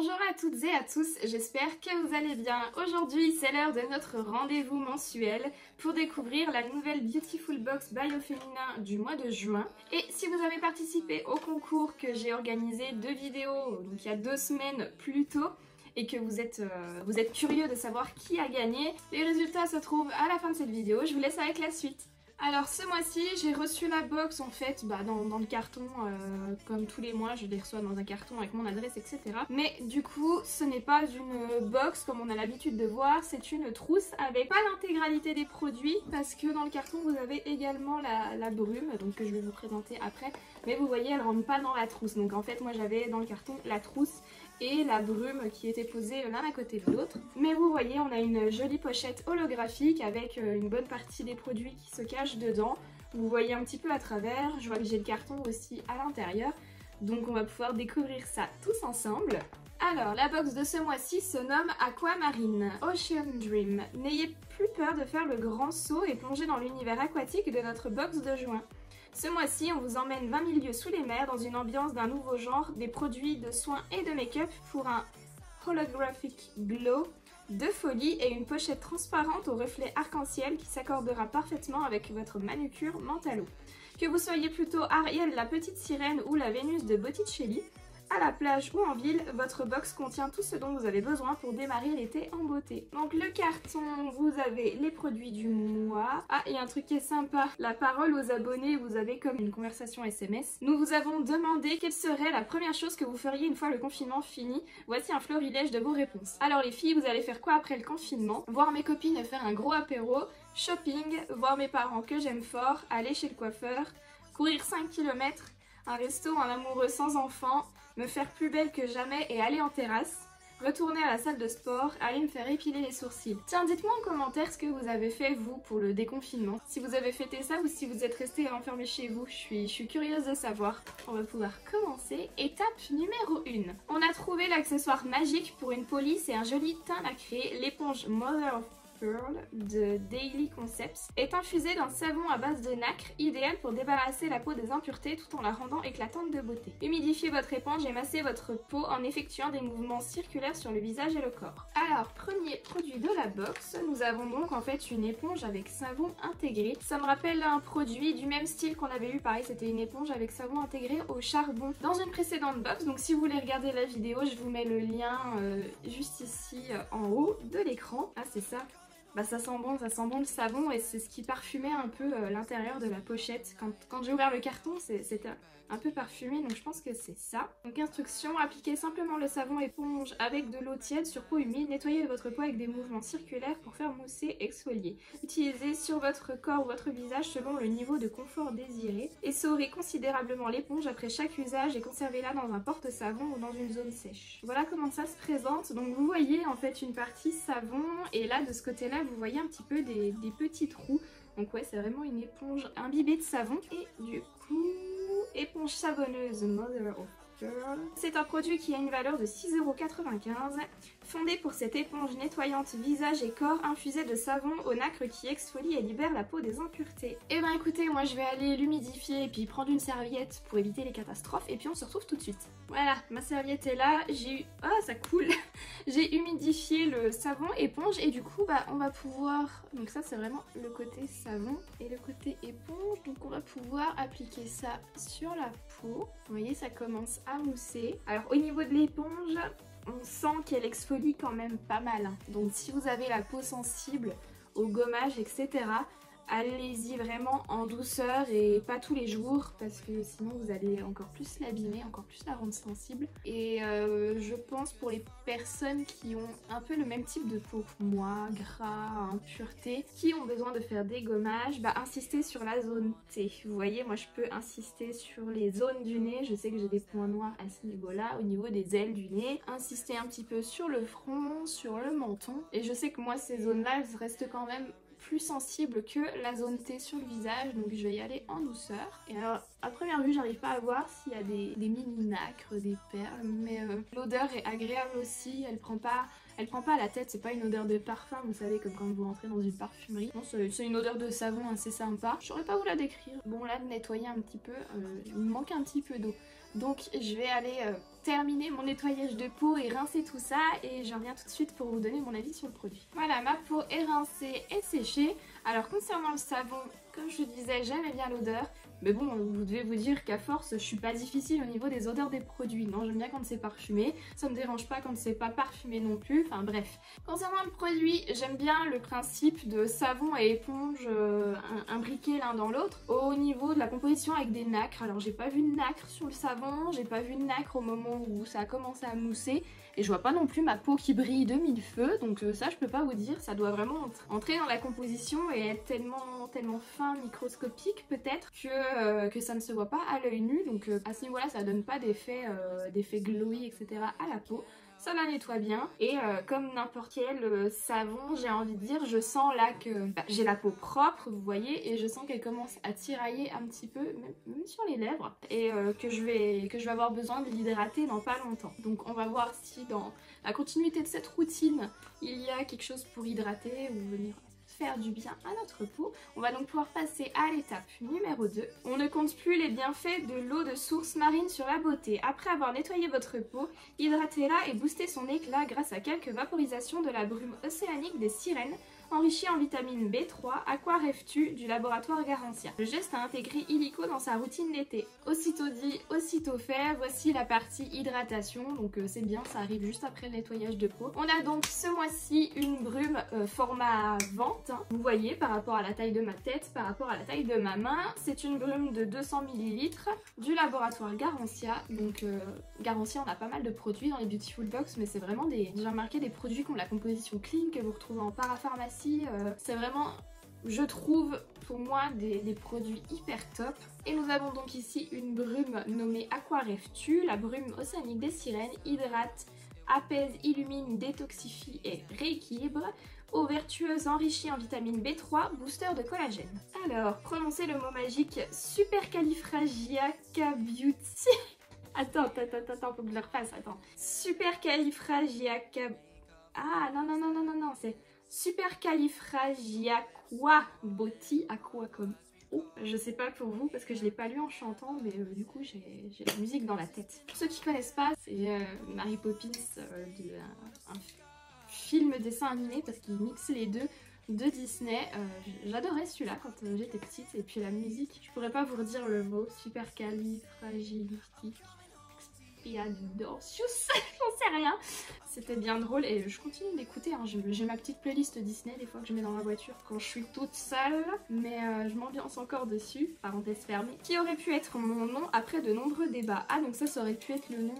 Bonjour à toutes et à tous, j'espère que vous allez bien. Aujourd'hui, c'est l'heure de notre rendez-vous mensuel pour découvrir la nouvelle Beautiful Box by Au Féminin du mois de juin. Et si vous avez participé au concours que j'ai organisé 2 vidéos, donc il y a 2 semaines plus tôt, et que vous êtes curieux de savoir qui a gagné, les résultats se trouvent à la fin de cette vidéo. Je vous laisse avec la suite. Alors ce mois-ci j'ai reçu la box en fait dans le carton, comme tous les mois je les reçois dans un carton avec mon adresse etc. Mais du coup ce n'est pas une box comme on a l'habitude de voir, c'est une trousse avec pas l'intégralité des produits parce que dans le carton vous avez également la brume donc que je vais vous présenter après. Mais vous voyez elle rentre pas dans la trousse, donc en fait moi j'avais dans le carton la trousse et la brume qui était posée l'un à côté de l'autre. Mais vous voyez on a une jolie pochette holographique avec une bonne partie des produits qui se cachent dedans. Vous voyez un petit peu à travers, je vois que j'ai le carton aussi à l'intérieur. Donc on va pouvoir découvrir ça tous ensemble. Alors la box de ce mois-ci se nomme Aquamarine Ocean Dream. N'ayez plus peur de faire le grand saut et plonger dans l'univers aquatique de notre box de juin. Ce mois-ci, on vous emmène 20 000 lieues sous les mers dans une ambiance d'un nouveau genre, des produits de soins et de make-up pour un holographic glow de folie et une pochette transparente au reflet arc-en-ciel qui s'accordera parfaitement avec votre manucure Mentalo. Que vous soyez plutôt Ariel la petite sirène ou la Vénus de Botticelli, à la plage ou en ville, votre box contient tout ce dont vous avez besoin pour démarrer l'été en beauté. Donc le carton, vous avez les produits du mois. Ah, et un truc qui est sympa, la parole aux abonnés, vous avez comme une conversation SMS. Nous vous avons demandé quelle serait la première chose que vous feriez une fois le confinement fini. Voici un florilège de vos réponses. Alors les filles, vous allez faire quoi après le confinement? Voir mes copines faire un gros apéro, shopping, voir mes parents que j'aime fort, aller chez le coiffeur, courir 5 km, un resto, un amoureux sans enfant, me faire plus belle que jamais et aller en terrasse, retourner à la salle de sport, aller me faire épiler les sourcils. Tiens, dites-moi en commentaire ce que vous avez fait vous pour le déconfinement. Si vous avez fêté ça ou si vous êtes resté enfermé chez vous, je suis curieuse de savoir. On va pouvoir commencer. Étape numéro 1. On a trouvé l'accessoire magique pour une police et un joli teint nacré, l'éponge Mother of Pearl de Daily Concepts est infusée d'un savon à base de nacre, idéal pour débarrasser la peau des impuretés tout en la rendant éclatante de beauté. Humidifiez votre éponge et massez votre peau en effectuant des mouvements circulaires sur le visage et le corps. Alors, premier produit de la box, nous avons donc en fait une éponge avec savon intégré. Ça me rappelle un produit du même style qu'on avait eu, pareil c'était une éponge avec savon intégré au charbon dans une précédente box. Donc si vous voulez regarder la vidéo, je vous mets le lien juste ici en haut de l'écran. Ah c'est ça. Bah ça sent bon le savon et c'est ce qui parfumait un peu l'intérieur de la pochette. Quand j'ai ouvert le carton, c'était un peu parfumé, donc je pense que c'est ça. Donc instruction, appliquez simplement le savon éponge avec de l'eau tiède sur peau humide, nettoyez votre peau avec des mouvements circulaires pour faire mousser, exfolier. Utilisez sur votre corps ou votre visage selon le niveau de confort désiré. Essorez considérablement l'éponge après chaque usage et conservez-la dans un porte-savon ou dans une zone sèche. Voilà comment ça se présente. Donc vous voyez en fait une partie savon et là de ce côté-là vous voyez un petit peu des petits trous. Donc ouais, c'est vraiment une éponge imbibée de savon. Et du coup, éponge savonneuse Mother of Pearl. C'est un produit qui a une valeur de 6,95 €. Fondé pour cette éponge nettoyante visage et corps infusée de savon au nacre qui exfolie et libère la peau des impuretés. Et ben écoutez, moi je vais aller l'humidifier et puis prendre une serviette pour éviter les catastrophes et puis on se retrouve tout de suite. Voilà, ma serviette est là, j'ai eu... Ah ça coule. J'ai humidifié le savon éponge et du coup bah on va pouvoir... Donc ça c'est vraiment le côté savon et le côté éponge. Donc on va pouvoir appliquer ça sur la peau. Vous voyez ça commence à mousser. Alors au niveau de l'éponge, on sent qu'elle exfolie quand même pas mal. Donc si vous avez la peau sensible au gommage etc., allez-y vraiment en douceur et pas tous les jours parce que sinon vous allez encore plus l'abîmer, encore plus la rendre sensible. Et je pense pour les personnes qui ont un peu le même type de peau que moi, gras, impureté, qui ont besoin de faire des gommages, bah insistez sur la zone T. Vous voyez, moi je peux insister sur les zones du nez, je sais que j'ai des points noirs à ce niveau-là, au niveau des ailes du nez. Insistez un petit peu sur le front, sur le menton. Et je sais que moi ces zones-là, elles restent quand même plus sensible que la zone T sur le visage, donc je vais y aller en douceur. Et alors à première vue j'arrive pas à voir s'il y a des mini nacres, des perles, mais l'odeur est agréable aussi, elle prend pas à la tête, c'est pas une odeur de parfum, vous savez, comme quand vous rentrez dans une parfumerie. Non, c'est une odeur de savon assez sympa. Je saurais pas vous la décrire. Bon là de nettoyer un petit peu, il me manque un petit peu d'eau. Donc je vais aller terminer mon nettoyage de peau et rincer tout ça et je reviens tout de suite pour vous donner mon avis sur le produit. Voilà, ma peau est rincée et séchée. Alors concernant le savon, comme je disais, j'aimais bien l'odeur. Mais bon, vous devez vous dire qu'à force, je suis pas difficile au niveau des odeurs des produits. Non, j'aime bien quand c'est parfumé. Ça me dérange pas quand c'est pas parfumé non plus. Enfin bref. Concernant le produit, j'aime bien le principe de savon et éponge imbriqués l'un dans l'autre. Au niveau de la composition avec des nacres. Alors j'ai pas vu de nacre sur le savon. J'ai pas vu de nacre au moment où ça a commencé à mousser. Et je vois pas non plus ma peau qui brille de mille feux. Donc ça, je peux pas vous dire. Ça doit vraiment entrer dans la composition et être tellement fin, microscopique peut-être que ça ne se voit pas à l'œil nu. Donc à ce niveau là ça donne pas d'effet glowy etc à la peau. Ça la nettoie bien et comme n'importe quel savon, j'ai envie de dire, je sens là que j'ai la peau propre, vous voyez, et je sens qu'elle commence à tirailler un petit peu, même sur les lèvres, et que je vais avoir besoin de l'hydrater dans pas longtemps. Donc on va voir si dans la continuité de cette routine, il y a quelque chose pour hydrater ou venir faire du bien à notre peau. On va donc pouvoir passer à l'étape numéro 2. On ne compte plus les bienfaits de l'eau de source marine sur la beauté. Après avoir nettoyé votre peau, hydratez-la et boostez son éclat grâce à quelques vaporisations de la brume océanique des sirènes, enrichie en vitamine B3, Aqua Ref-Tu du laboratoire Garancia. Le geste a intégré illico dans sa routine d'été. Aussitôt dit, aussitôt fait, voici la partie hydratation, donc c'est bien, ça arrive juste après le nettoyage de peau. On a donc ce mois-ci une brume format vente, hein. Vous voyez, par rapport à la taille de ma tête, par rapport à la taille de ma main, c'est une brume de 200 ml du laboratoire Garancia. Donc Garancia, on a pas mal de produits dans les Beautiful Box, mais c'est vraiment j'ai remarqué des produits qui ont la composition clean que vous retrouvez en parapharmacie. C'est vraiment, je trouve, pour moi, des produits hyper top. Et nous avons donc ici une brume nommée Aqua Ref-Tu, la brume océanique des sirènes, hydrate, apaise, illumine, détoxifie et rééquilibre. Eau vertueuse enrichie en vitamine B3, booster de collagène. Alors, prononcez le mot magique supercalifragilisticexpialidocious. Attends, faut que je le refasse, attends. Supercalifragilisticexpialidocious. Ah, non, c'est supercalifragilisticexpialidocious, aqua comme eau. Je sais pas pour vous parce que je l'ai pas lu en chantant, mais du coup j'ai la musique dans la tête. Pour ceux qui connaissent pas, c'est Mary Poppins, un film dessin animé parce qu'il mixe les deux de Disney. J'adorais celui-là quand j'étais petite, et puis la musique, je pourrais pas vous redire le mot, supercalifragilisticexpialidocious, j'en sais rien. C'était bien drôle et je continue d'écouter, hein. J'ai ma petite playlist Disney des fois que je mets dans la voiture quand je suis toute seule, mais je m'ambiance encore dessus, parenthèse fermée. Qui aurait pu être mon nom après de nombreux débats? Ah, donc ça aurait pu être le nom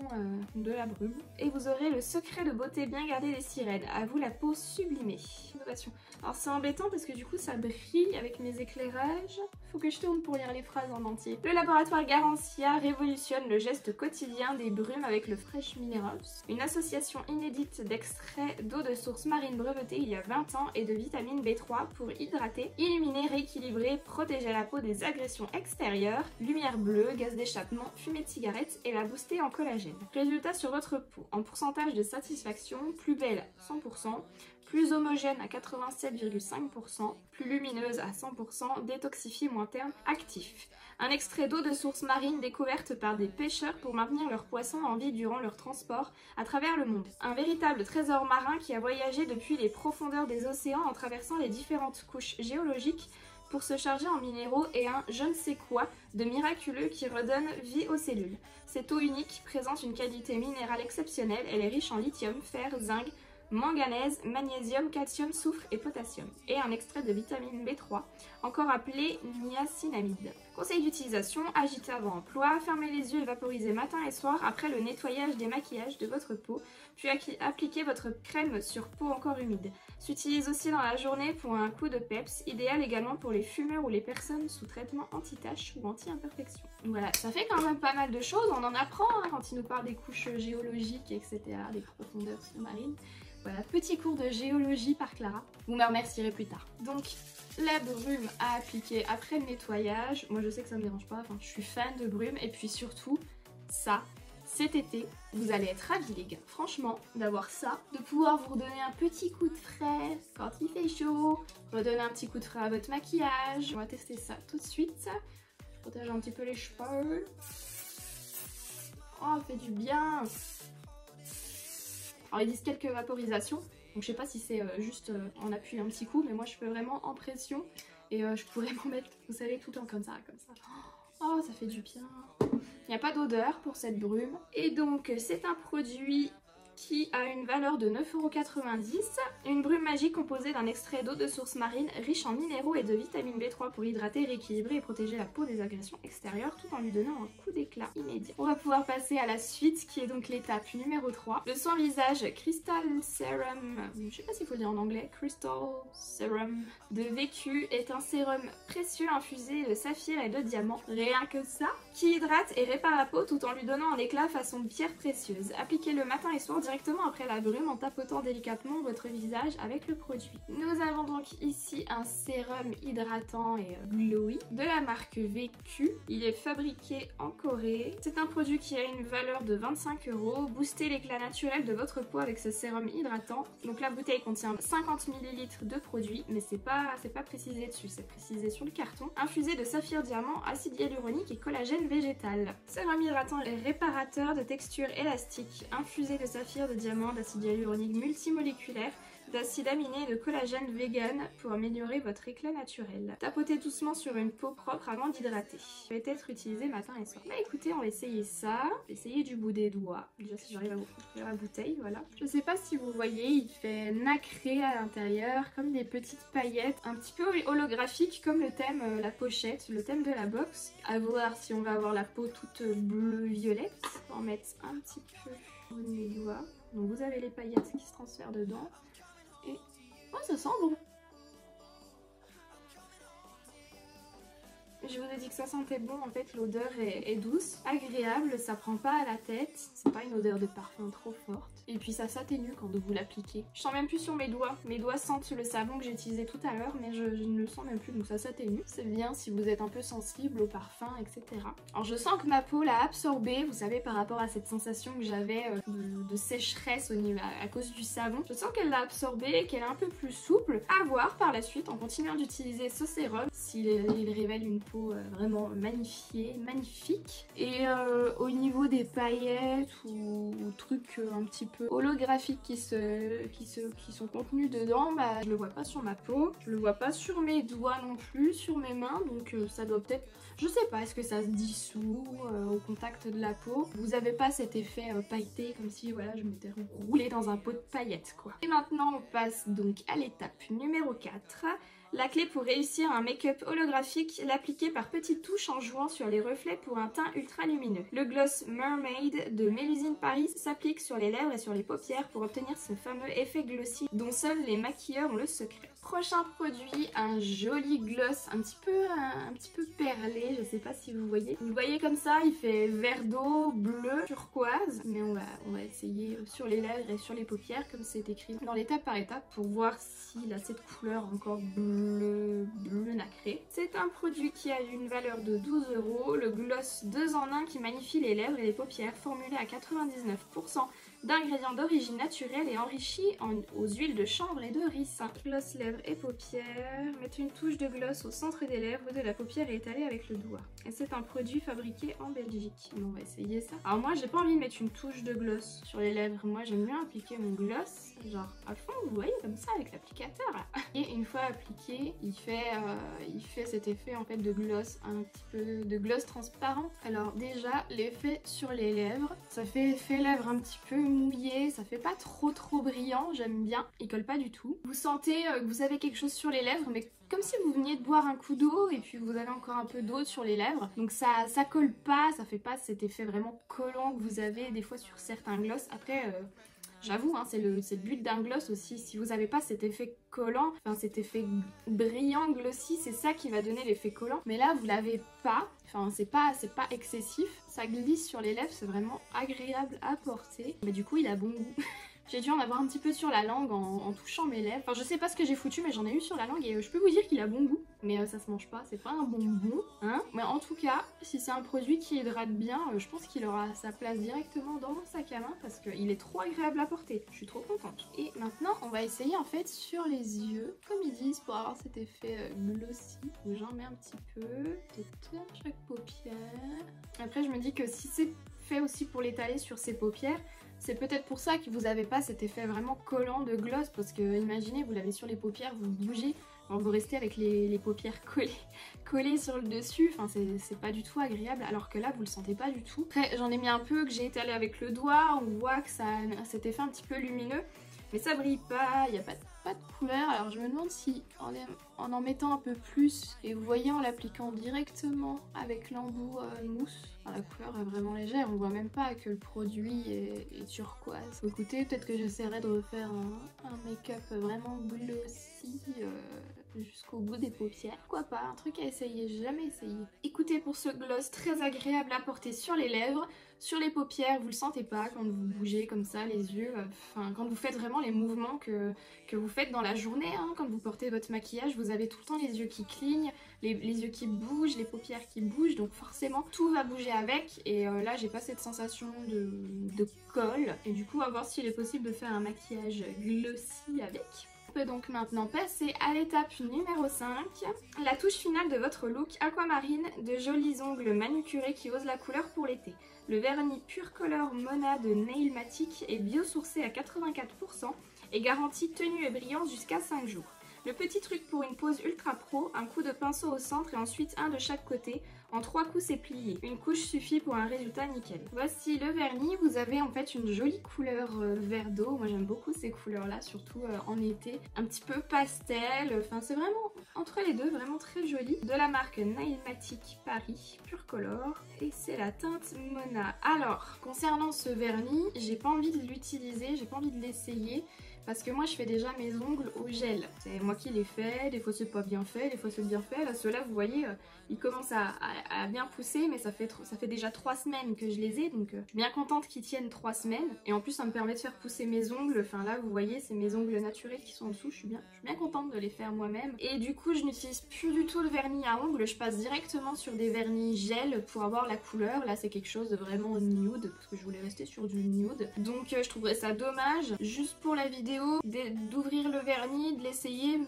de la brume. Et vous aurez le secret de beauté bien gardé des sirènes, à vous la peau sublimée. Innovation. Alors c'est embêtant parce que du coup ça brille avec mes éclairages. Faut que je tourne pour lire les phrases en entier. Le laboratoire Garancia révolutionne le geste quotidien des brumes avec le Fresh Minerals, une association inédite d'extraits d'eau de source marine brevetée il y a 20 ans et de vitamine B3 pour hydrater, illuminer, rééquilibrer, protéger la peau des agressions extérieures, lumière bleue, gaz d'échappement, fumée de cigarette et la booster en collagène. Résultat sur votre peau, en pourcentage de satisfaction, plus belle 100%, plus homogène à 87,5%, plus lumineuse à 100%, détoxifiée moins terme, actif. Un extrait d'eau de source marine découverte par des pêcheurs pour maintenir leurs poissons en vie durant leur transport à travers le monde. Un véritable trésor marin qui a voyagé depuis les profondeurs des océans en traversant les différentes couches géologiques pour se charger en minéraux et un je ne sais quoi de miraculeux qui redonne vie aux cellules. Cette eau unique présente une qualité minérale exceptionnelle, elle est riche en lithium, fer, zinc, manganèse, magnésium, calcium, soufre et potassium, et un extrait de vitamine B3, encore appelé niacinamide. Conseil d'utilisation, agitez avant emploi, fermez les yeux et vaporisez matin et soir après le nettoyage des maquillages de votre peau, puis appliquez votre crème sur peau encore humide. S'utilise aussi dans la journée pour un coup de peps, idéal également pour les fumeurs ou les personnes sous traitement anti-taches ou anti-imperfection. Voilà, ça fait quand même pas mal de choses, on en apprend hein, quand il nous parle des couches géologiques, etc., des profondeurs sous-marines. Voilà, petit cours de géologie par Clara. Vous me remercierez plus tard. Donc, la brume à appliquer après le nettoyage. Moi, je sais que ça me dérange pas. Enfin, je suis fan de brume. Et puis surtout, ça, cet été, vous allez être ravis, les gars. Franchement, d'avoir ça, de pouvoir vous redonner un petit coup de frais quand il fait chaud, redonner un petit coup de frais à votre maquillage. On va tester ça tout de suite. Je protège un petit peu les cheveux. Oh, fait du bien. Alors ils disent quelques vaporisations, donc je sais pas si c'est juste en appui un petit coup, mais moi je fais vraiment en pression et je pourrais m'en mettre, vous savez, tout le temps comme ça, comme ça. Oh, ça fait du bien. Il n'y a pas d'odeur pour cette brume. Et donc c'est un produit qui a une valeur de 9,90 €. Une brume magique composée d'un extrait d'eau de source marine riche en minéraux et de vitamine B3 pour hydrater, rééquilibrer et protéger la peau des agressions extérieures tout en lui donnant un coup d'éclat immédiat. On va pouvoir passer à la suite qui est donc l'étape numéro 3. Le soin visage Crystal Serum, je sais pas s'il faut le dire en anglais, Crystal Serum de VQ est un sérum précieux infusé de saphir et de diamant, rien que ça, qui hydrate et répare la peau tout en lui donnant un éclat façon pierre précieuse. Appliquez le matin et soir directement après la brume en tapotant délicatement votre visage avec le produit. Nous avons donc ici un sérum hydratant et glowy de la marque VQ. Il est fabriqué en Corée. C'est un produit qui a une valeur de 25 €. Boostez l'éclat naturel de votre peau avec ce sérum hydratant. Donc la bouteille contient 50 ml de produit, mais c'est pas précisé dessus, c'est précisé sur le carton. Infusé de saphir diamant, acide hyaluronique et collagène végétal. Sérum hydratant et réparateur de texture élastique, infusé de saphir de diamant, d'acide hyaluronique multimoléculaire, d'acide aminé et de collagène vegan pour améliorer votre éclat naturel. Tapotez doucement sur une peau propre avant d'hydrater. Peut être utilisé matin et soir. Bah écoutez, on va essayer ça. On va essayer du bout des doigts. Déjà si j'arrive à vous ouvrir la bouteille, voilà. Je sais pas si vous voyez, il fait nacré à l'intérieur, comme des petites paillettes, un petit peu holographique comme le thème, la pochette, le thème de la box. À voir si on va avoir la peau toute bleu-violette. On va en mettre un petit peu au bout de mes doigts. Donc vous avez les paillettes qui se transfèrent dedans. Et oh, ça sent bon. Je vous ai dit que ça sentait bon, en fait l'odeur est douce, agréable, ça prend pas à la tête, c'est pas une odeur de parfum trop forte. Et puis ça s'atténue quand vous l'appliquez. Je sens même plus sur mes doigts sentent le savon que j'ai utilisé tout à l'heure, mais je ne le sens même plus, donc ça s'atténue. C'est bien si vous êtes un peu sensible au parfum, etc. Alors je sens que ma peau l'a absorbé, vous savez, par rapport à cette sensation que j'avais de sécheresse au niveau, à cause du savon. Je sens qu'elle l'a absorbé, qu'elle est un peu plus souple. À voir par la suite, en continuant d'utiliser ce sérum, s'il révèle une peau vraiment magnifiée, magnifique. Et au niveau des paillettes ou trucs un petit peu holographiques qui sont contenus dedans, bah je le vois pas sur ma peau, je le vois pas sur mes doigts non plus, sur mes mains, donc ça doit peut-être, je sais pas, est-ce que ça se dissout au contact de la peau. Vous avez pas cet effet pailleté comme si voilà je m'étais roulée dans un pot de paillettes quoi. Et maintenant on passe donc à l'étape numéro 4. La clé pour réussir un make-up holographique, l'appliquer par petites touches en jouant sur les reflets pour un teint ultra lumineux. Le gloss Mermaid de Mélusine Paris s'applique sur les lèvres et sur les paupières pour obtenir ce fameux effet glossy dont seuls les maquilleurs ont le secret. Prochain produit, un joli gloss un petit peu perlé, je sais pas si vous voyez. Vous le voyez comme ça, il fait vert d'eau, bleu, turquoise, mais on va essayer sur les lèvres et sur les paupières comme c'est écrit dans l'étape par étape pour voir s'il a cette couleur encore bleu nacré. C'est un produit qui a une valeur de 12 €, le gloss 2 en 1 qui magnifie les lèvres et les paupières, formulé à 99% d'ingrédients d'origine naturelle et enrichi aux huiles de chanvre et de ricin. Gloss lèvres et paupières. Mettez une touche de gloss au centre des lèvres ou de la paupière et étalez avec le doigt. Et c'est un produit fabriqué en Belgique. On va essayer ça. Alors moi j'ai pas envie de mettre une touche de gloss sur les lèvres. Moi j'aime bien appliquer mon gloss genre à fond, vous voyez, comme ça avec l'applicateur là. Et une fois appliqué, il fait cet effet en fait de gloss, un petit peu de gloss transparent. Alors déjà l'effet sur les lèvres, ça fait effet lèvres un petit peu mouillé, ça fait pas trop brillant, j'aime bien, il colle pas du tout. Vous sentez que vous avez quelque chose sur les lèvres, mais comme si vous veniez de boire un coup d'eau et puis vous avez encore un peu d'eau sur les lèvres. Donc ça colle pas, ça fait pas cet effet vraiment collant que vous avez des fois sur certains gloss. Après j'avoue, hein, c'est le but d'un gloss aussi. Si vous n'avez pas cet effet collant, enfin cet effet brillant, glossy, c'est ça qui va donner l'effet collant. Mais là, vous l'avez pas. Enfin, c'est pas excessif. Ça glisse sur les lèvres, c'est vraiment agréable à porter. Mais du coup, il a bon goût. J'ai dû en avoir un petit peu sur la langue en touchant mes lèvres. Enfin, je sais pas ce que j'ai foutu, mais j'en ai eu sur la langue et je peux vous dire qu'il a bon goût. Mais ça se mange pas, c'est pas un bonbon, hein. Mais en tout cas, si c'est un produit qui hydrate bien, je pense qu'il aura sa place directement dans mon sac à main parce qu'il est trop agréable à porter. Je suis trop contente. Et maintenant, on va essayer en fait sur les yeux, comme ils disent, pour avoir cet effet glossy. J'en mets un petit peu, peut-être chaque paupière. Après, je me dis que si c'est fait aussi pour l'étaler sur ses paupières. C'est peut-être pour ça que vous n'avez pas cet effet vraiment collant de gloss, parce que imaginez, vous l'avez sur les paupières, vous bougez, alors vous restez avec les paupières collées sur le dessus, enfin c'est pas du tout agréable, alors que là vous le sentez pas du tout. Après j'en ai mis un peu, que j'ai étalé avec le doigt, on voit que ça a cet effet un petit peu lumineux, mais ça brille pas, il n'y a pas de couleur. Alors je me demande si en mettant un peu plus, et vous voyez en l'appliquant directement avec l'embout mousse, la couleur est vraiment légère, on voit même pas que le produit est turquoise. Écoutez, peut-être que j'essaierai de refaire un make-up vraiment glossy jusqu'au bout des paupières. Pourquoi pas, un truc à essayer, j'ai jamais essayé. Écoutez, pour ce gloss très agréable à porter sur les lèvres, sur les paupières, vous le sentez pas quand vous bougez comme ça les yeux, enfin quand vous faites vraiment les mouvements que vous faites dans la journée, hein, quand vous portez votre maquillage, vous avez tout le temps les yeux qui clignent, les yeux qui bougent, les paupières qui bougent, donc forcément tout va bouger avec, et là j'ai pas cette sensation de colle, et du coup on va voir s'il est possible de faire un maquillage glossy avec. On peut donc maintenant passer à l'étape numéro 5, la touche finale de votre look aquamarine, de jolis ongles manucurés qui osent la couleur pour l'été. Le vernis Pure Color Mona de Nailmatic est biosourcé à 84% et garantit tenue et brillance jusqu'à 5 jours. Le petit truc pour une pose ultra pro, un coup de pinceau au centre et ensuite un de chaque côté. En 3 coups c'est plié. Une couche suffit pour un résultat nickel. Voici le vernis, vous avez en fait une jolie couleur vert d'eau. Moi j'aime beaucoup ces couleurs là, surtout en été. Un petit peu pastel, enfin c'est vraiment entre les deux, vraiment très joli. De la marque Nailmatic Paris Pure Color. Et c'est la teinte Mona. Alors, concernant ce vernis, j'ai pas envie de l'utiliser, j'ai pas envie de l'essayer. Parce que moi je fais déjà mes ongles au gel. C'est moi qui les fais, des fois c'est pas bien fait, des fois c'est bien fait. Là ceux-là vous voyez, ils commencent à bien pousser, mais ça fait déjà 3 semaines que je les ai, donc je suis bien contente qu'ils tiennent 3 semaines. Et en plus ça me permet de faire pousser mes ongles, enfin là vous voyez c'est mes ongles naturels qui sont en dessous, je suis bien contente de les faire moi-même. Et du coup je n'utilise plus du tout le vernis à ongles, je passe directement sur des vernis gel pour avoir la couleur. Là c'est quelque chose de vraiment nude, parce que je voulais rester sur du nude. Donc je trouverais ça dommage, juste pour la vidéo, d'ouvrir le vernis, de l'essayer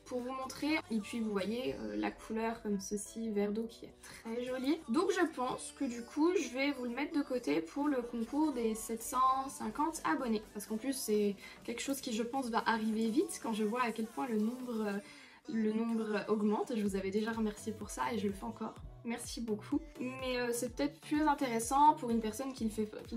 pour vous montrer. Et puis vous voyez la couleur comme ceci, vert d'eau, qui est très jolie. Donc je pense que du coup je vais vous le mettre de côté pour le concours des 750 abonnés. Parce qu'en plus c'est quelque chose qui je pense va arriver vite quand je vois à quel point le nombre augmente. Je vous avais déjà remercié pour ça et je le fais encore. Merci beaucoup. Mais c'est peut-être plus intéressant pour une personne qui ne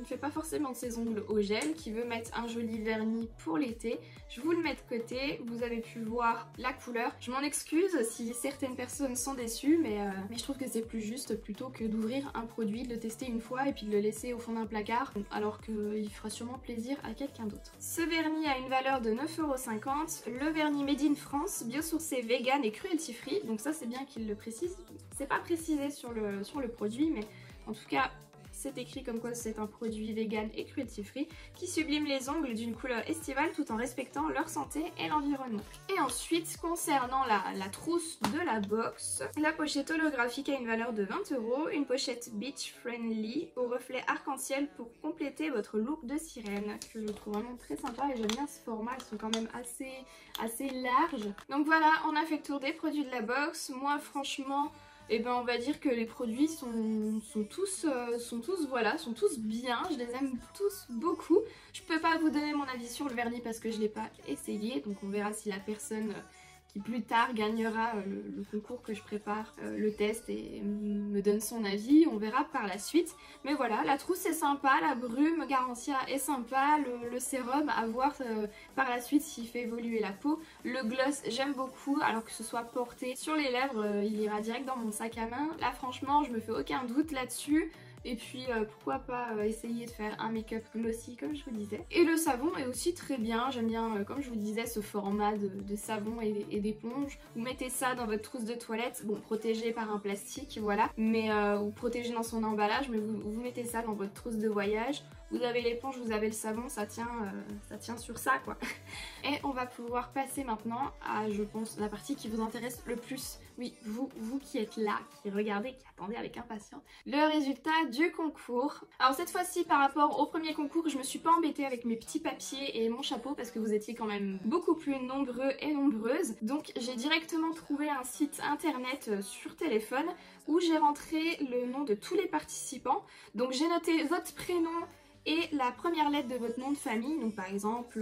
fait pas forcément ses ongles au gel, qui veut mettre un joli vernis pour l'été. Je vous le mets de côté, vous avez pu voir la couleur. Je m'en excuse si certaines personnes sont déçues, mais je trouve que c'est plus juste plutôt que d'ouvrir un produit, de le tester une fois et puis de le laisser au fond d'un placard, alors qu'il fera sûrement plaisir à quelqu'un d'autre. Ce vernis a une valeur de 9,50 €. Le vernis Made in France, biosourcé, vegan et cruelty free, donc ça c'est bien qu'il le précise. C'est pas précisé sur le produit, mais en tout cas c'est écrit comme quoi c'est un produit vegan et cruelty free qui sublime les ongles d'une couleur estivale tout en respectant leur santé et l'environnement. Et ensuite, concernant la trousse de la box, la pochette holographique a une valeur de 20 €, une pochette beach friendly au reflet arc-en-ciel pour compléter votre look de sirène, que je trouve vraiment très sympa et j'aime bien ce format, elles sont quand même assez larges. Donc voilà, on a fait le tour des produits de la box. Moi franchement, et ben on va dire que les produits sont tous bien, je les aime tous beaucoup. Je peux pas vous donner mon avis sur le vernis parce que je l'ai pas essayé, donc on verra si la personne qui plus tard gagnera le concours que je prépare, le test et me donne son avis, on verra par la suite. Mais voilà, la trousse est sympa, la brume Garancia est sympa, le sérum à voir par la suite s'il fait évoluer la peau. Le gloss j'aime beaucoup, alors que ce soit porté sur les lèvres, il ira direct dans mon sac à main. Là franchement je me fais aucun doute là-dessus. Et puis pourquoi pas essayer de faire un make-up glossy comme je vous disais. Et le savon est aussi très bien, j'aime bien comme je vous disais ce format de savon et d'éponge. Vous mettez ça dans votre trousse de toilette, bon protégé par un plastique voilà, mais ou protégé dans son emballage, mais vous mettez ça dans votre trousse de voyage. Vous avez l'éponge, vous avez le savon, ça tient sur ça quoi. Et on va pouvoir passer maintenant à, je pense, la partie qui vous intéresse le plus. Oui, vous qui êtes là, qui regardez, qui attendez avec impatience le résultat du concours. Alors cette fois-ci, par rapport au premier concours, je me suis pas embêtée avec mes petits papiers et mon chapeau parce que vous étiez quand même beaucoup plus nombreux et nombreuses. Donc j'ai directement trouvé un site internet sur téléphone où j'ai rentré le nom de tous les participants. Donc j'ai noté votre prénom et la première lettre de votre nom de famille, donc par exemple,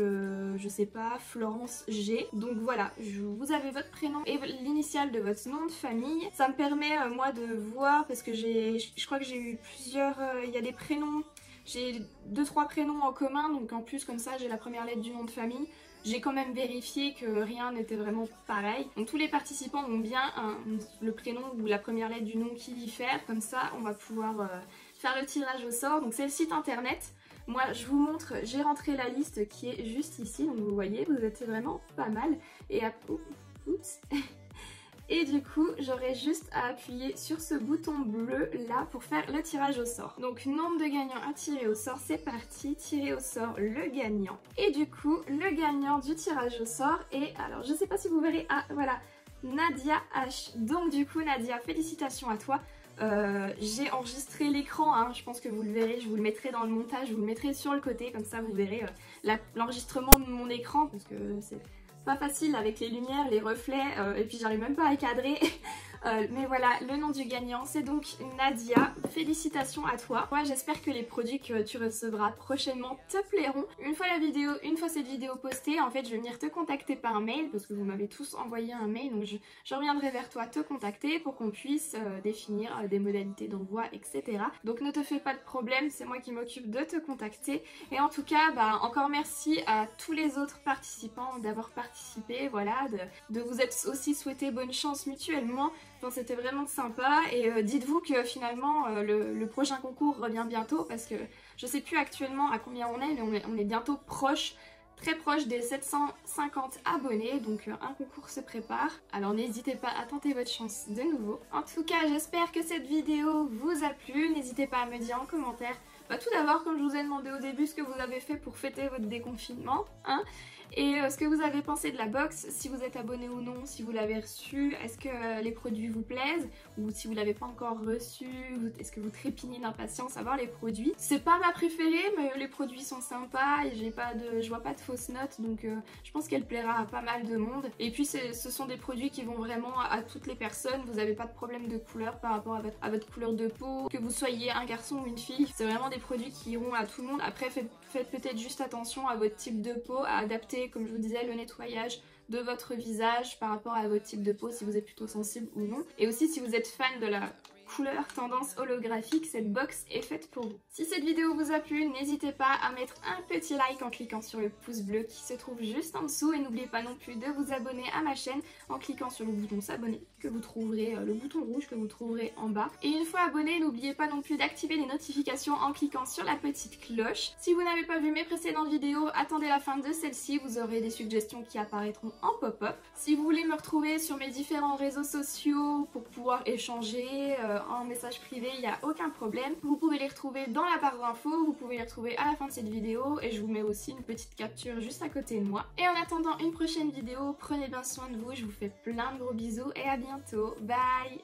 je sais pas, Florence G. Donc voilà, vous avez votre prénom et l'initiale de votre nom de famille. Ça me permet moi de voir, parce que je crois que j'ai eu plusieurs, il y a des prénoms, j'ai 2-3 prénoms en commun, donc en plus comme ça j'ai la première lettre du nom de famille. J'ai quand même vérifié que rien n'était vraiment pareil. Donc tous les participants ont bien le prénom ou la première lettre du nom qui diffère. Comme ça, on va pouvoir faire le tirage au sort. Donc c'est le site internet. Moi, je vous montre, j'ai rentré la liste qui est juste ici. Donc vous voyez, vous êtes vraiment pas mal. Et oups. Et du coup, j'aurai juste à appuyer sur ce bouton bleu là pour faire le tirage au sort. Donc nombre de gagnants à tirer au sort, c'est parti, tirer au sort le gagnant. Et du coup, le gagnant du tirage au sort est, alors je sais pas si vous verrez, ah voilà, Nadia H. Donc du coup Nadia, félicitations à toi. J'ai enregistré l'écran, hein, je pense que vous le verrez, je vous le mettrai dans le montage, je vous le mettrai sur le côté, comme ça vous verrez l'enregistrement de mon écran, parce que c'est pas facile avec les lumières, les reflets, et puis j'arrive même pas à cadrer. Mais voilà, le nom du gagnant, c'est donc Nadia. Félicitations à toi. Moi, j'espère que les produits que tu recevras prochainement te plairont. Une fois cette vidéo postée, en fait, je vais venir te contacter par mail, parce que vous m'avez tous envoyé un mail, donc je reviendrai vers toi te contacter pour qu'on puisse définir des modalités d'envoi, etc. Donc ne te fais pas de problème, c'est moi qui m'occupe de te contacter. Et en tout cas, bah, encore merci à tous les autres participants d'avoir participé, voilà, de vous être aussi souhaité bonne chance mutuellement. Enfin, c'était vraiment sympa et dites-vous que finalement le prochain concours revient bientôt parce que je sais plus actuellement à combien on est, mais on est bientôt proche, très proche des 750 abonnés, donc un concours se prépare. Alors n'hésitez pas à tenter votre chance de nouveau. En tout cas, j'espère que cette vidéo vous a plu. N'hésitez pas à me dire en commentaire, tout d'abord, comme je vous ai demandé au début, ce que vous avez fait pour fêter votre déconfinement, hein, et ce que vous avez pensé de la box, si vous êtes abonné ou non, si vous l'avez reçu, est-ce que les produits vous plaisent, ou si vous l'avez pas encore reçu, est-ce que vous trépignez d'impatience à voir les produits. C'est pas ma préférée, mais les produits sont sympas et je vois pas de fausses notes, donc je pense qu'elle plaira à pas mal de monde. Et puis ce sont des produits qui vont vraiment à toutes les personnes, vous n'avez pas de problème de couleur par rapport à votre couleur de peau, que vous soyez un garçon ou une fille, c'est vraiment des produits qui iront à tout le monde. Après faites peut-être juste attention à votre type de peau, à adapter, comme je vous disais, le nettoyage de votre visage par rapport à votre type de peau, si vous êtes plutôt sensible ou non. Et aussi si vous êtes fan de la couleur tendance holographique, cette box est faite pour vous. Si cette vidéo vous a plu, n'hésitez pas à mettre un petit like en cliquant sur le pouce bleu qui se trouve juste en dessous et n'oubliez pas non plus de vous abonner à ma chaîne en cliquant sur le bouton s'abonner que vous trouverez, le bouton rouge que vous trouverez en bas. Et une fois abonné, n'oubliez pas non plus d'activer les notifications en cliquant sur la petite cloche. Si vous n'avez pas vu mes précédentes vidéos, attendez la fin de celle-ci, vous aurez des suggestions qui apparaîtront en pop-up. Si vous voulez me retrouver sur mes différents réseaux sociaux pour pouvoir échanger en message privé, il n'y a aucun problème. Vous pouvez les retrouver dans la barre d'infos, vous pouvez les retrouver à la fin de cette vidéo et je vous mets aussi une petite capture juste à côté de moi. Et en attendant une prochaine vidéo, prenez bien soin de vous, je vous fais plein de gros bisous et à bientôt. Bye!